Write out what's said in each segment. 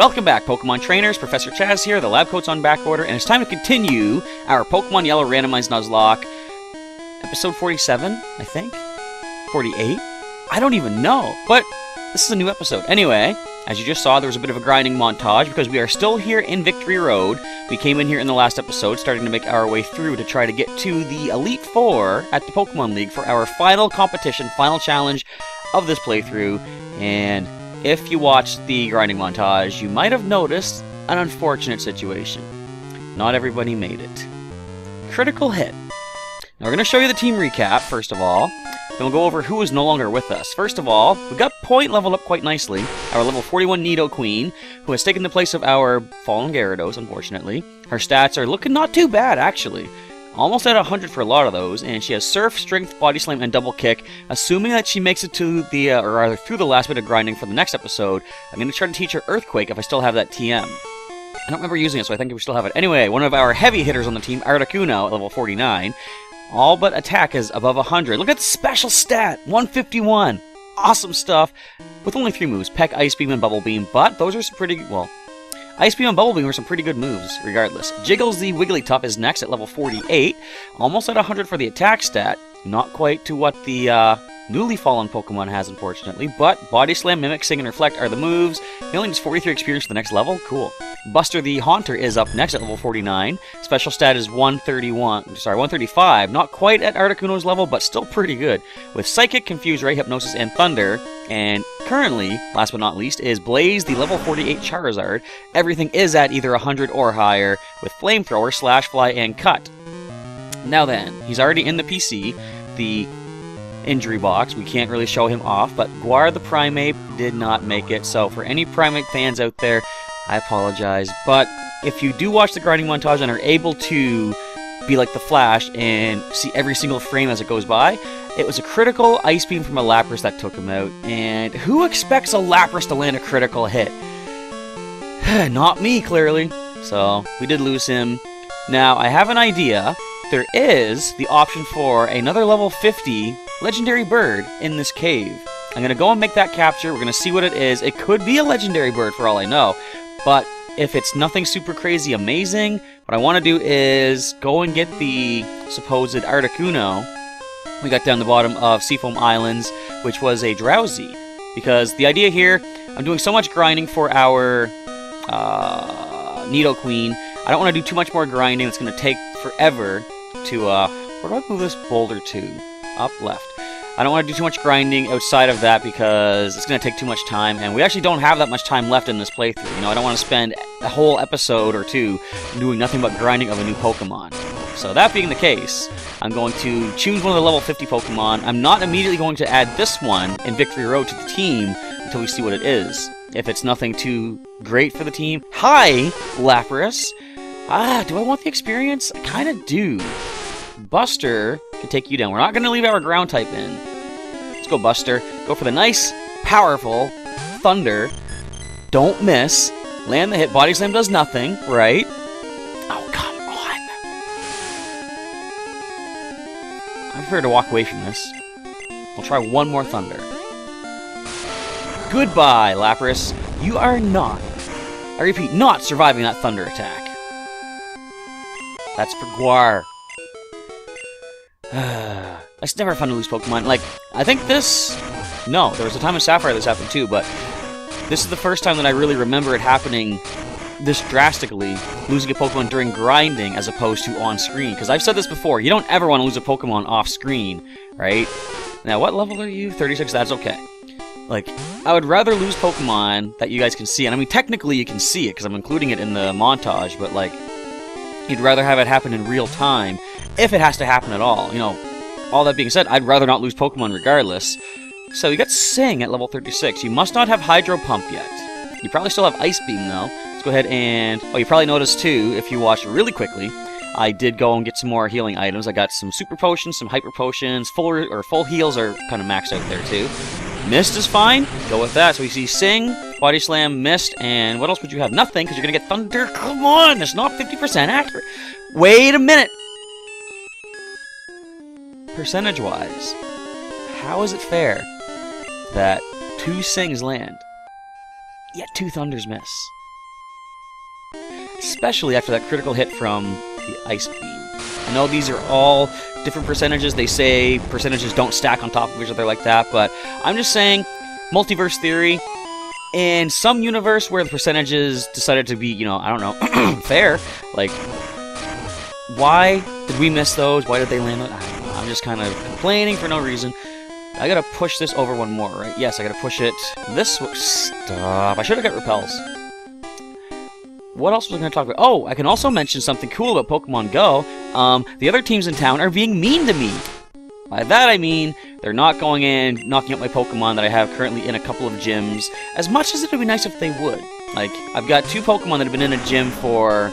Welcome back, Pokemon Trainers. Professor Chaz here, the lab coat's on back order, and it's time to continue our Pokemon Yellow Randomized Nuzlocke. Episode 47, I think? 48? I don't even know, but this is a new episode. Anyway, as you just saw, there was a bit of a grinding montage because we are still here in Victory Road. We came in here in the last episode, starting to make our way through to try to get to the Elite Four at the Pokemon League for our final competition, final challenge of this playthrough, and if you watched the grinding montage, you might have noticed an unfortunate situation. Not everybody made it. Critical hit. Now we're going to show you the team recap, first of all. Then we'll go over who is no longer with us. First of all, we got Point leveled up quite nicely. Our level 41 Nidoqueen, who has taken the place of our fallen Gyarados, unfortunately. Her stats are looking not too bad, actually. Almost at 100 for a lot of those, and she has Surf, Strength, Body Slam, and Double Kick. Assuming that she makes it to the, or rather through the last bit of grinding for the next episode, I'm going to try to teach her Earthquake if I still have that TM. I don't remember using it, so I think we still have it. Anyway, one of our heavy hitters on the team, Articuno, at level 49. All but attack is above 100. Look at the special stat, 151. Awesome stuff. With only 3 moves, Peck, Ice Beam, and Bubble Beam, but those are some pretty, well, Ice Beam and Bubble Beam are some pretty good moves, regardless. Jiggles the Wigglytuff is next at level 48, almost at 100 for the attack stat. Not quite to what the newly fallen Pokemon has, unfortunately, but Body Slam, Mimic, Sing, and Reflect are the moves. He only needs 43 experience for the next level. Cool. Buster the Haunter is up next at level 49. Special stat is 135. Not quite at Articuno's level, but still pretty good. With Psychic, Confuse, Ray, Hypnosis, and Thunder. And currently, last but not least, is Blaze, the level 48 Charizard. Everything is at either 100 or higher, with Flamethrower, Slash, Fly, and Cut. Now then, he's already in the PC, the injury box. We can't really show him off, but Guar the Primeape did not make it. So for any Primeape fans out there, I apologize. But if you do watch the grinding montage and are able to be like the Flash and see every single frame as it goes by, it was a critical Ice Beam from a Lapras that took him out. And who expects a Lapras to land a critical hit? Not me, clearly. So we did lose him. Now, I have an idea. There is the option for another level 50 legendary bird in this cave. I'm going to go and make that capture. We're going to see what it is. It could be a legendary bird for all I know. But if it's nothing super crazy amazing, what I want to do is go and get the supposed Articuno we got down the bottom of Seafoam Islands, which was a Drowsy. Because the idea here, I'm doing so much grinding for our Nidoqueen. I don't want to do too much more grinding. It's going to take forever to, where do I move this boulder to? Up, left. I don't want to do too much grinding outside of that because it's going to take too much time, and we actually don't have that much time left in this playthrough. You know, I don't want to spend a whole episode or two doing nothing but grinding of a new Pokemon. So that being the case, I'm going to choose one of the level 50 Pokemon. I'm not immediately going to add this one in Victory Road to the team until we see what it is. If it's nothing too great for the team. Hi, Lapras! Do I want the experience? I kind of do. Buster can take you down. We're not going to leave our ground type in. Let's go, Buster. Go for the nice, powerful Thunder. Don't miss. Land the hit. Body Slam does nothing, right? Oh, come on. I prefer to walk away from this. We'll try one more Thunder. Goodbye, Lapras. You are not, I repeat, not surviving that Thunder attack. That's for Guar. It's never fun to lose Pokemon. Like, I think this... No, there was a time in Sapphire this happened too, but this is the first time that I really remember it happening this drastically, losing a Pokemon during grinding as opposed to on-screen. Because I've said this before, you don't ever want to lose a Pokemon off-screen, right? Now, what level are you? 36? That's okay. Like, I would rather lose Pokemon that you guys can see, and I mean, technically you can see it because I'm including it in the montage, but like, you'd rather have it happen in real time, if it has to happen at all. You know, all that being said, I'd rather not lose Pokemon regardless. So you got Sing at level 36. You must not have Hydro Pump yet. You probably still have Ice Beam though. Let's go ahead and... Oh, you probably noticed too, if you watched really quickly, I did go and get some more healing items. I got some Super Potions, some Hyper Potions, full heals are kind of maxed out there too. Mist is fine. Go with that. So we see Sing, Body Slam, Mist, and what else would you have? Nothing, because you're going to get Thunder. Come on! It's not 50% accurate. Wait a minute! Percentage-wise, how is it fair that 2 Sings land, yet 2 Thunders miss? especially after that critical hit from the Ice Beam. I know these are all different percentages. They say percentages don't stack on top of each other like that, but I'm just saying, multiverse theory, in some universe where the percentages decided to be, you know, I don't know, fair, like, why did we miss those? Why did they land on? I don't know. I'm just kind of complaining for no reason. I gotta push this over one more, right? Yes, I gotta push it this way. Stop. I should have got repels. What else was I going to talk about? Oh, I can also mention something cool about Pokemon Go. The other teams in town are being mean to me. By that I mean, they're not going in, knocking out my Pokemon that I have currently in a couple of gyms, as much as it would be nice if they would. Like, I've got 2 Pokemon that have been in a gym for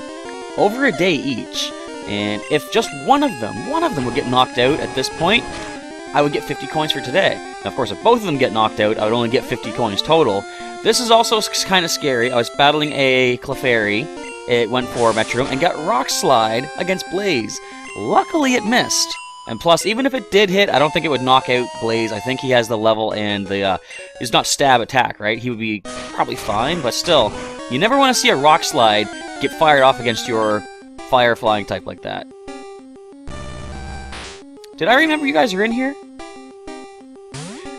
over a day each, and if just one of them would get knocked out at this point, I would get 50 coins for today. Now, of course, if both of them get knocked out, I would only get 50 coins total. This is also kind of scary. I was battling a Clefairy. It went for Metrodome and got Rock Slide against Blaze. Luckily, it missed. And plus, even if it did hit, I don't think it would knock out Blaze. I think he has the level and the, it's not stab attack, right? He would be probably fine, but still, you never want to see a Rock Slide get fired off against your Fire Flying type like that. Did I remember you guys are in here?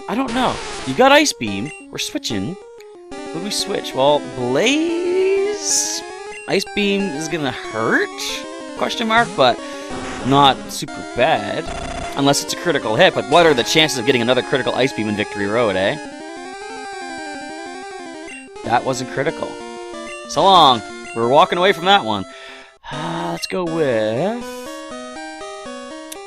I don't know. You got Ice Beam. We're switching. Who do we switch? Well, Blaze? Ice Beam is gonna hurt? Question mark, but not super bad. Unless it's a critical hit, but what are the chances of getting another critical Ice Beam in Victory Road, eh? That wasn't critical. So long. We're walking away from that one. Let's go with...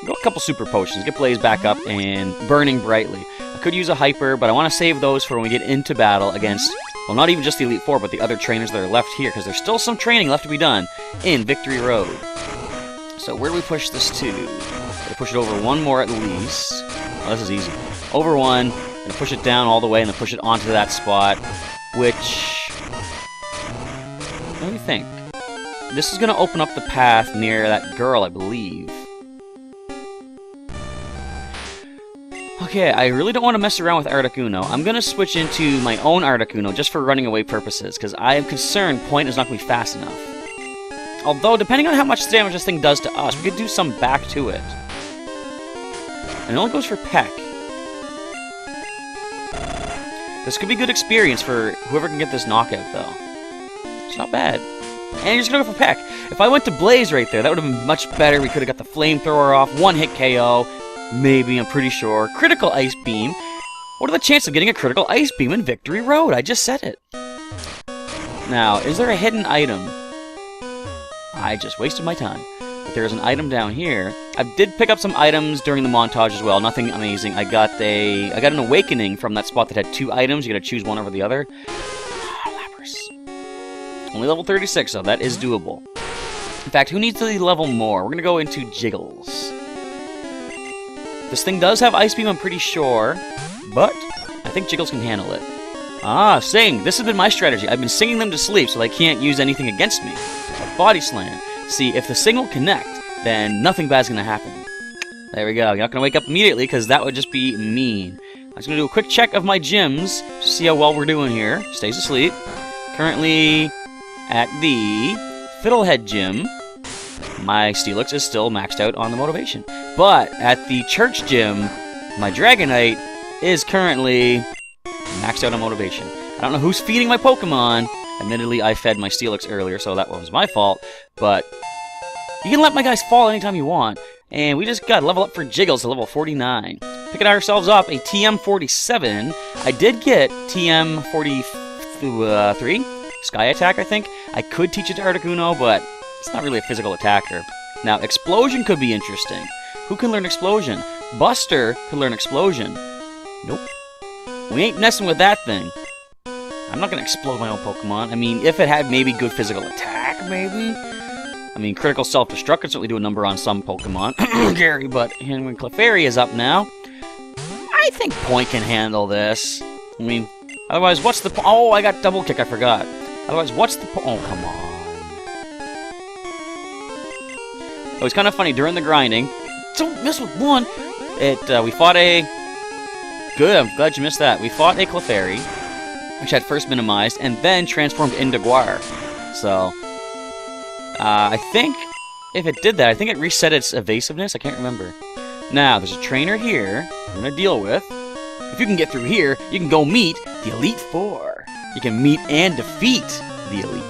Go a couple Super Potions. Get Blaze back up and Burning Brightly. I could use a Hyper, but I want to save those for when we get into battle against... Well, not even just the Elite Four, but the other trainers that are left here, because there's still some training left to be done in Victory Road. So where do we push this to? Gotta push it over one more at least. Oh, this is easy. Over one, and push it down all the way, and then push it onto that spot, which... What do you think? This is going to open up the path near that girl, I believe. Okay, I really don't want to mess around with Articuno. I'm going to switch into my own Articuno just for running away purposes, because I am concerned Point is not going to be fast enough. Although, depending on how much damage this thing does to us, we could do some back to it. And it only goes for Peck. This could be good experience for whoever can get this knockout, though. It's not bad. And you're just going to go for Peck. If I went to Blaze right there, that would have been much better. We could have got the Flamethrower off, one-hit KO. Maybe, I'm pretty sure. Critical Ice Beam. What are the chances of getting a critical Ice Beam in Victory Road? I just said it. Now, is there a hidden item? I just wasted my time. But there's an item down here. I did pick up some items during the montage as well. Nothing amazing. I got an Awakening from that spot that had 2 items. You gotta choose one over the other. Lapras. Only level 36, so that is doable. In fact, who needs to level more? We're gonna go into Jiggles. This thing does have Ice Beam, I'm pretty sure, but I think Jiggles can handle it. Ah, Sing! This has been my strategy. I've been singing them to sleep so they can't use anything against me. Like Body Slam. See, if the Sing will connect, then nothing bad's gonna happen. There we go. You're not gonna wake up immediately, because that would just be mean. I'm just gonna do a quick check of my gyms, to see how well we're doing here. Stays asleep. Currently at the Fiddlehead Gym. My Steelix is still maxed out on the motivation. But at the Church Gym, my Dragonite is currently maxed out on motivation. I don't know who's feeding my Pokemon. Admittedly, I fed my Steelix earlier, so that was my fault. But you can let my guys fall anytime you want. And we just got to level up for Jiggles to level 49. Picking ourselves up a TM47. I did get TM43, Sky Attack, I think. I could teach it to Articuno, but it's not really a physical attacker. Now, Explosion could be interesting. Who can learn Explosion? Buster can learn Explosion. Nope. We ain't messing with that thing. I'm not going to explode my own Pokemon. I mean, if it had maybe good physical attack, maybe? I mean, critical self-destruct could certainly do a number on some Pokemon. Gary, but when Clefairy is up now, I think Point can handle this. I mean, otherwise, what's the... Oh, I got Double Kick, I forgot. Otherwise, what's the... Oh, come on. It was kind of funny during the grinding. Don't mess with one. We fought a... Good, I'm glad you missed that. We fought a Clefairy, which had first minimized, and then transformed into Guar. So, I think if it did that, I think it reset its evasiveness. I can't remember. Now, there's a trainer here we're going to deal with. If you can get through here, you can go meet the Elite Four. You can meet and defeat the Elite.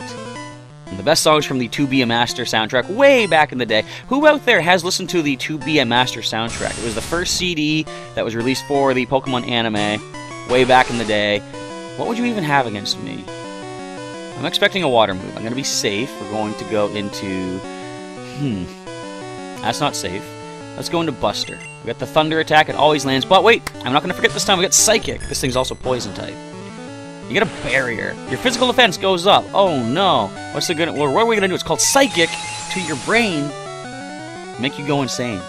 And the best songs from the To Be a Master soundtrack way back in the day. Who out there has listened to the To Be a Master soundtrack? It was the first CD that was released for the Pokemon anime way back in the day. What would you even have against me? I'm expecting a water move. I'm going to be safe. We're going to go into... That's not safe. Let's go into Buster. We got the Thunder attack. It always lands. But wait, I'm not going to forget this time. We got Psychic. This thing's also Poison type. You get a barrier. Your physical defense goes up. Oh no. What are we going to do? It's called Psychic to your brain. Make you go insane.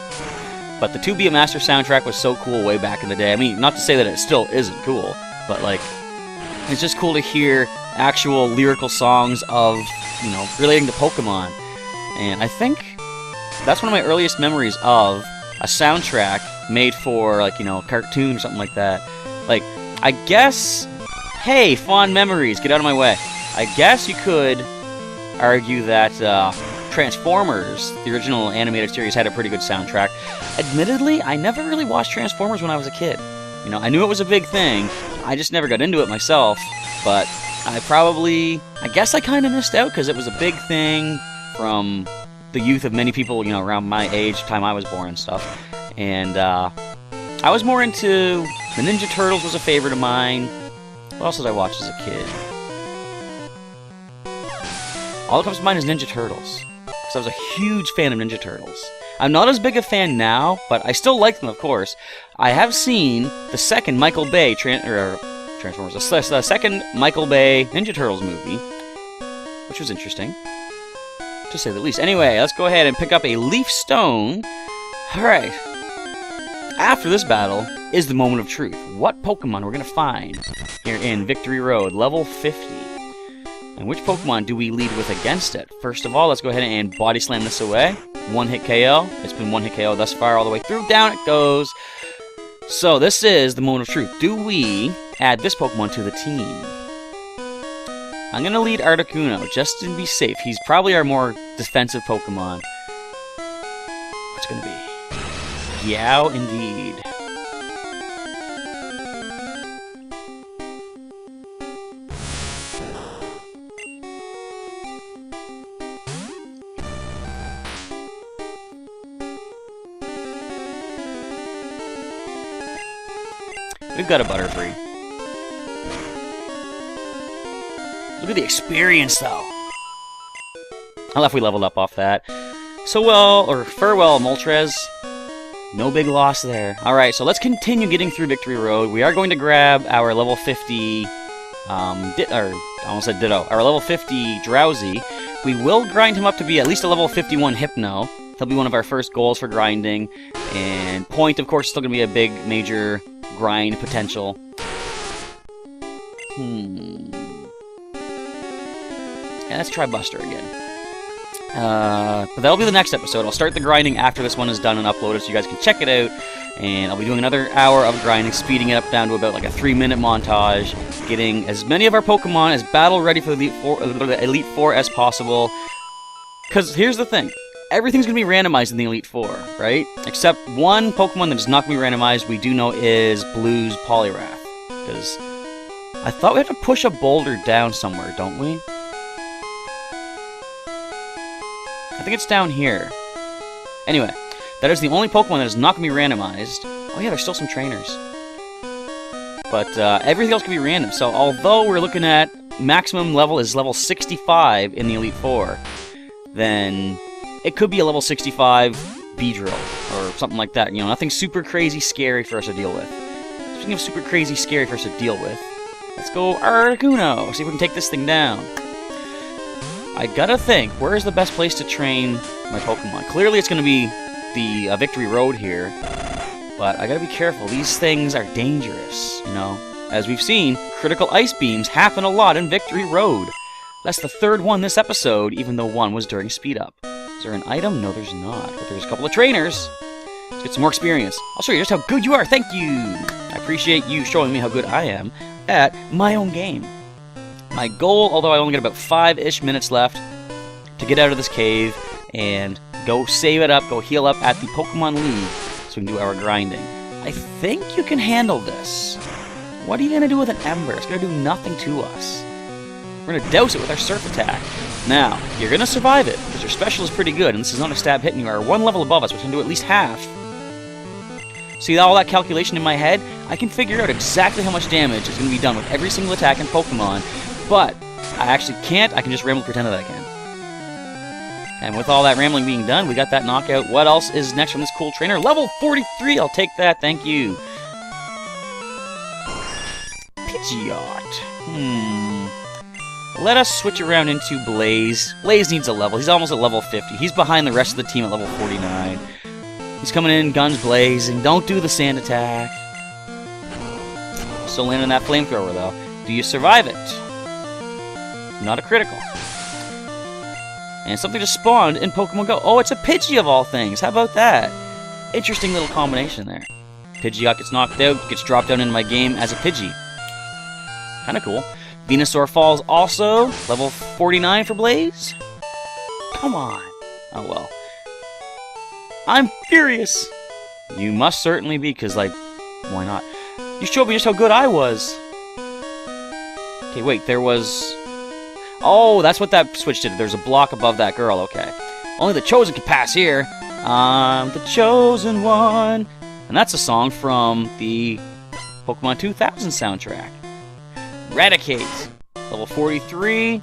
But the To Be a Master soundtrack was so cool way back in the day. I mean, not to say that it still isn't cool, but like, it's just cool to hear actual lyrical songs of, you know, relating to Pokemon. And I think that's one of my earliest memories of a soundtrack made for, like, you know, a cartoon or something like that. Like, I guess, hey, fond memories, get out of my way. I guess you could argue that Transformers, the original animated series, had a pretty good soundtrack. Admittedly, I never really watched Transformers when I was a kid. You know, I knew it was a big thing. I just never got into it myself. But I guess I kind of missed out because it was a big thing from the youth of many people, you know, around my age, time I was born and stuff. And I was more into the Ninja Turtles was a favorite of mine. What else did I watch as a kid? All that comes to mind is Ninja Turtles, because I was a huge fan of Ninja Turtles. I'm not as big a fan now, but I still like them, of course. I have seen the second Michael Bay Transformers, the second Michael Bay Ninja Turtles movie, which was interesting, to say the least. Anyway, let's go ahead and pick up a Leaf Stone. Alright. After this battle is the moment of truth. What Pokemon we're going to find here in Victory Road, level 50. And which Pokemon do we lead with against it? First of all, let's go ahead and Body Slam this away. One-hit KO. It's been one-hit KO thus far all the way through. Down it goes. So this is the moment of truth. Do we add this Pokemon to the team? I'm going to lead Articuno just to be safe. He's probably our more defensive Pokemon. What's it going to be? Yow, indeed. We've got a Butterfree. Look at the experience, though. I love we leveled up off that. Farewell, Moltres. No big loss there. Alright, so let's continue getting through Victory Road. We are going to grab our level 50... I almost said Ditto. Our level 50 Drowsy. We will grind him up to be at least a level 51 Hypno. He'll be one of our first goals for grinding. And Point, of course, is still going to be a big, major grind potential. Yeah, let's try Buster again. But that'll be the next episode. I'll start the grinding after this one is done and uploaded so you guys can check it out. And I'll be doing another hour of grinding, speeding it up down to about like a 3-minute montage, getting as many of our Pokemon as battle ready for the Elite Four as possible. Because here's the thing. Everything's going to be randomized in the Elite Four, right? Except one Pokemon that is not going to be randomized, we do know is Blue's Poliwrath. Because I thought we had to push a boulder down somewhere, don't we? I think it's down here. Anyway, that is the only Pokemon that is not going to be randomized. Oh yeah, there's still some trainers. But everything else can be random. So although we're looking at maximum level is level 65 in the Elite Four, then it could be a level 65 Beedrill or something like that. You know, nothing super crazy scary for us to deal with. Speaking of super crazy scary for us to deal with, let's go Articuno. See if we can take this thing down. I gotta think, where is the best place to train my Pokemon? Clearly it's gonna be the Victory Road here, but I gotta be careful. These things are dangerous, you know? As we've seen, critical ice beams happen a lot in Victory Road. That's the third one this episode, even though one was during Speed Up. Is there an item? No, there's not, but there's a couple of trainers. Let's get some more experience. I'll show you just how good you are, thank you! I appreciate you showing me how good I am at my own game. My goal, although I only got about 5-ish minutes left, to get out of this cave and go save it up, go heal up at the Pokemon League so we can do our grinding. I think you can handle this. What are you going to do with an Ember? It's going to do nothing to us. We're going to douse it with our Surf Attack. Now, you're going to survive it, because your special is pretty good, and this is not a stab hit, and you are one level above us, which can do at least half. See all that calculation in my head? I can figure out exactly how much damage is going to be done with every single attack in Pokemon, but I actually can't. I can just ramble pretend that I can. And with all that rambling being done, we got that knockout. What else is next from this cool trainer? Level 43! I'll take that, thank you. Pidgeot. Let us switch around into Blaze. Blaze needs a level. He's almost at level 50. He's behind the rest of the team at level 49. He's coming in, guns blazing. Don't do the sand attack. Still landing that flamethrower, though. Do you survive it? Not a critical. And something just spawned in Pokemon Go. Oh, it's a Pidgey of all things. How about that? Interesting little combination there. Pidgeot gets knocked out, gets dropped down into my game as a Pidgey. Kind of cool. Venusaur Falls also. Level 49 for Blaze. Come on. Oh, well. I'm furious. You must certainly be, because, like, why not? You showed me just how good I was. Okay, wait, there was... Oh, that's what that switch did. There's a block above that girl, okay. Only the chosen can pass here. I'm the chosen one. And that's a song from the Pokemon 2000 soundtrack. Eradicate. Level 43.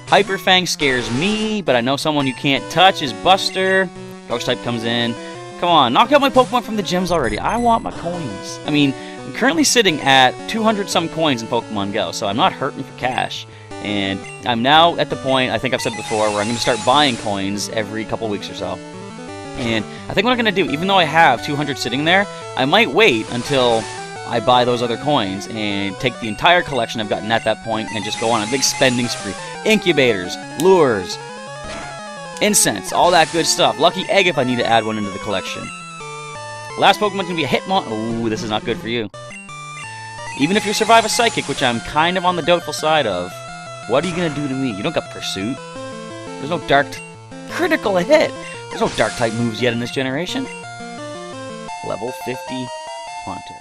Hyper Fang scares me, but I know someone you can't touch is Buster. Ghost type comes in. Come on, knock out my Pokemon from the gyms already. I want my coins. I mean, I'm currently sitting at 200-some coins in Pokemon Go, so I'm not hurting for cash. And I'm now at the point, I think I've said before, where I'm going to start buying coins every couple weeks or so. And I think what I'm going to do, even though I have 200 sitting there, I might wait until I buy those other coins and take the entire collection I've gotten at that point and just go on a big spending spree. Incubators, lures, incense, all that good stuff. Lucky egg if I need to add one into the collection. Last Pokemon's going to be a Hitmon. Ooh, this is not good for you. Even if you survive a Psychic, which I'm kind of on the doubtful side of, what are you going to do to me? You don't got Pursuit. There's no Dark... Critical hit! There's no Dark-type moves yet in this generation. Level 50 Haunter.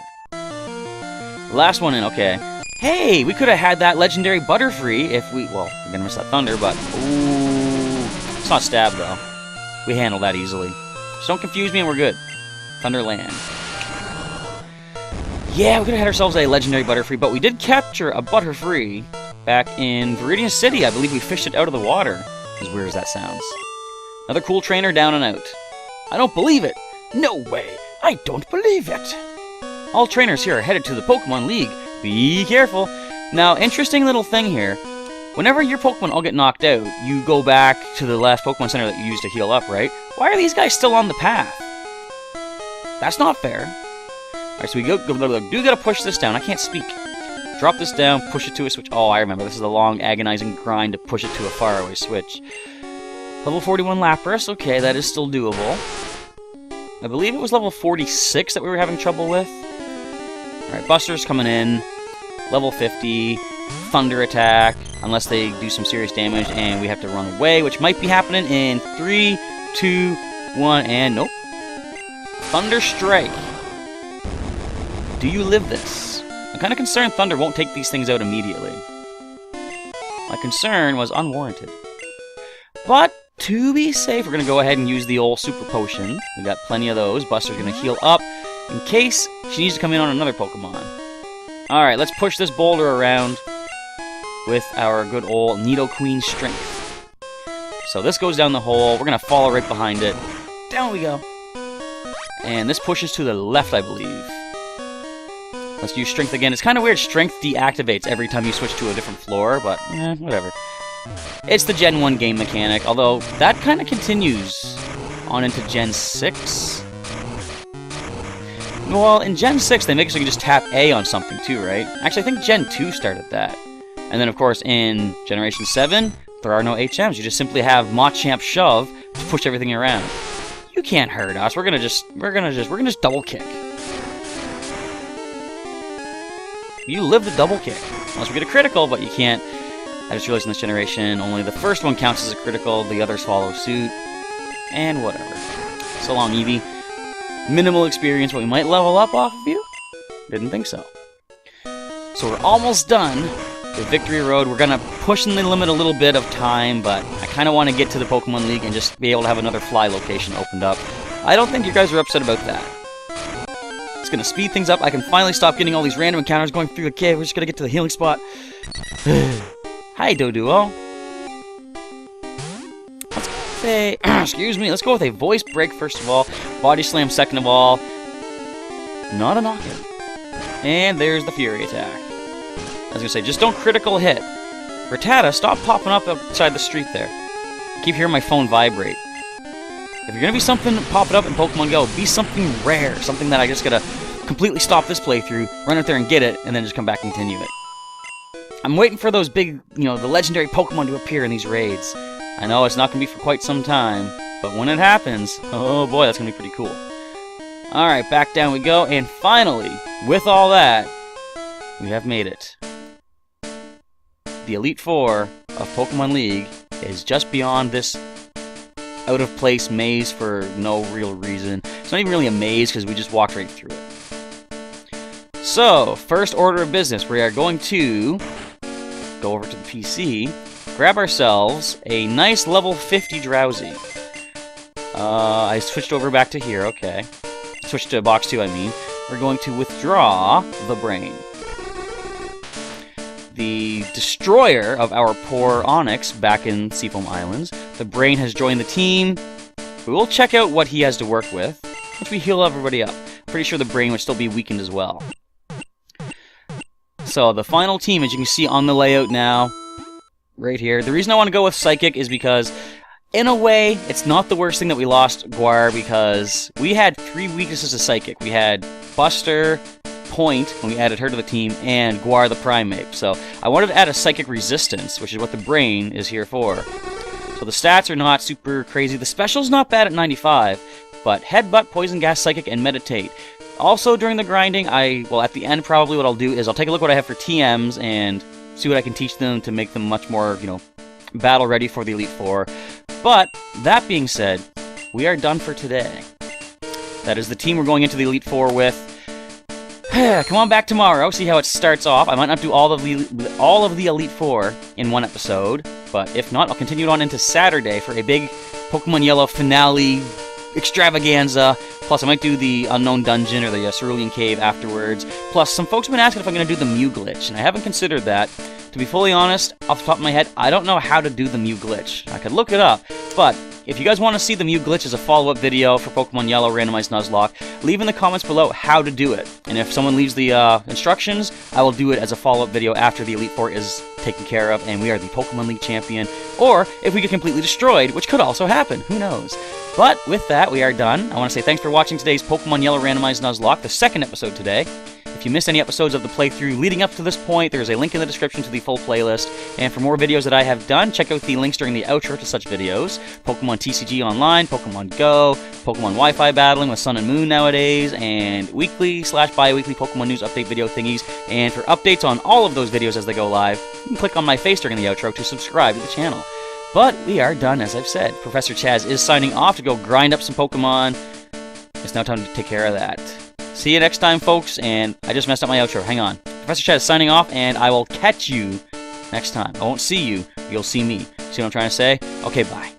Last one in, okay. Hey, we could have had that legendary Butterfree if we... Well, we're going to miss that Thunder, but... Ooh... It's not Stab, though. We handle that easily. Just don't confuse me and we're good. Thunderland. Yeah, we could have had ourselves a legendary Butterfree, but we did capture a Butterfree back in Viridian City. I believe we fished it out of the water. As weird as that sounds. Another cool trainer down and out. I don't believe it! No way! I don't believe it! All trainers here are headed to the Pokemon League. Be careful! Now, interesting little thing here. Whenever your Pokemon all get knocked out, you go back to the last Pokemon Center that you used to heal up, right? Why are these guys still on the path? That's not fair. Alright, so we do gotta push this down. I can't speak. Drop this down, push it to a switch. Oh, I remember. This is a long, agonizing grind to push it to a faraway switch. Level 41 Lapras. Okay, that is still doable. I believe it was level 46 that we were having trouble with. Alright, Buster's coming in. Level 50. Thunder attack. Unless they do some serious damage and we have to run away, which might be happening in 3, 2, 1, and nope. Thunder Strike. Do you live this? I'm kind of concerned Thunder won't take these things out immediately. My concern was unwarranted. But, to be safe, we're going to go ahead and use the old Super Potion. We got plenty of those. Buster's going to heal up in case she needs to come in on another Pokemon. Alright, let's push this boulder around with our good old Nidoqueen Strength. So this goes down the hole. We're going to follow right behind it. Down we go. And this pushes to the left, I believe. Let's use Strength again. It's kind of weird. Strength deactivates every time you switch to a different floor, but whatever. It's the Gen 1 game mechanic, although that kind of continues on into Gen 6. Well, in Gen 6, they make it so you can just tap A on something too, right? Actually, I think Gen 2 started that. And then, of course, in Generation 7, there are no HMs. You just simply have Machamp Shove to push everything around. You can't hurt us. We're gonna just double kick. You live the double kick. Unless we get a critical, but you can't I just realized in this generation, only the first one counts as a critical, the others follow suit, and whatever. So long, Eevee. Minimal experience, but we might level up off of you? Didn't think so. So we're almost done with Victory Road. We're gonna push in the limit a little bit of time, but I kind of want to get to the Pokemon League and just be able to have another fly location opened up. I don't think you guys are upset about that. It's gonna speed things up. I can finally stop getting all these random encounters going through the cave. We're just gonna get to the healing spot. Hi, Doduo. Let's say, excuse me, let's go with a voice break first of all. Body slam second of all. Not a knockout. And there's the Fury attack. I was gonna say, just don't critical hit. Rattata, stop popping up outside the street there. I keep hearing my phone vibrate. If you're gonna be something popping up in Pokemon Go, be something rare. Something that I just gotta completely stop this playthrough, run out there and get it, and then just come back and continue it. I'm waiting for those big, the legendary Pokemon to appear in these raids. I know it's not gonna be for quite some time, but when it happens, oh boy, that's gonna be pretty cool. Alright, back down we go, and finally, with all that, we have made it. The Elite Four of Pokemon League is just beyond this out-of-place maze for no real reason. It's not even really a maze, because we just walked right through it. So, first order of business, we are going to go over to the PC, grab ourselves a nice level 50 Drowsy. I switched over back to here, okay. Switched to box 2, I mean. We're going to withdraw the brain. The destroyer of our poor Onyx back in Seafoam Islands. The brain has joined the team. We will check out what he has to work with once we heal everybody up. Pretty sure the brain would still be weakened as well. So, the final team, as you can see on the layout now, right here. The reason I want to go with Psychic is because, in a way, it's not the worst thing that we lost Guar, because we had 3 weaknesses to Psychic. We had Buster, Point, when we added her to the team, and Guar the Primate. So, I wanted to add a Psychic Resistance, which is what the brain is here for. So, the stats are not super crazy. The special's not bad at 95, but Headbutt, Poison Gas, Psychic, and Meditate. Also, during the grinding, at the end, probably what I'll do is I'll take a look what I have for TMs and see what I can teach them to make them much more, battle ready for the Elite Four. But, that being said, we are done for today. That is the team we're going into the Elite Four with. Come on back tomorrow, see how it starts off. I might not do all of the Elite Four in one episode, but if not, I'll continue it on into Saturday for a big Pokemon Yellow finale extravaganza. Plus, I might do the Unknown Dungeon or the Cerulean Cave afterwards. Plus, some folks have been asking if I'm going to do the Mew Glitch, and I haven't considered that. To be fully honest, off the top of my head, I don't know how to do the Mew Glitch. I could look it up, but if you guys want to see the Mew Glitch as a follow-up video for Pokemon Yellow Randomized Nuzlocke, leave in the comments below how to do it. And if someone leaves the instructions, I will do it as a follow-up video after the Elite Four is taken care of and we are the Pokemon League champion. Or if we get completely destroyed, which could also happen. Who knows? But with that, we are done. I want to say thanks for watching today's Pokemon Yellow Randomized Nuzlocke, the second episode today. If you missed any episodes of the playthrough leading up to this point, there's a link in the description to the full playlist. And for more videos that I have done, check out the links during the outro to such videos. Pokemon TCG Online, Pokemon Go, Pokemon Wi-Fi battling with Sun and Moon nowadays, and weekly/bi-weekly Pokemon news update video thingies. And for updates on all of those videos as they go live, you can click on my face during the outro to subscribe to the channel. But we are done, as I've said. Professor Chaz is signing off to go grind up some Pokemon. It's now time to take care of that. See you next time, folks, and I just messed up my outro. Hang on. Professor Chaz signing off, and I will catch you next time. I won't see you, you'll see me. See what I'm trying to say? Okay, bye.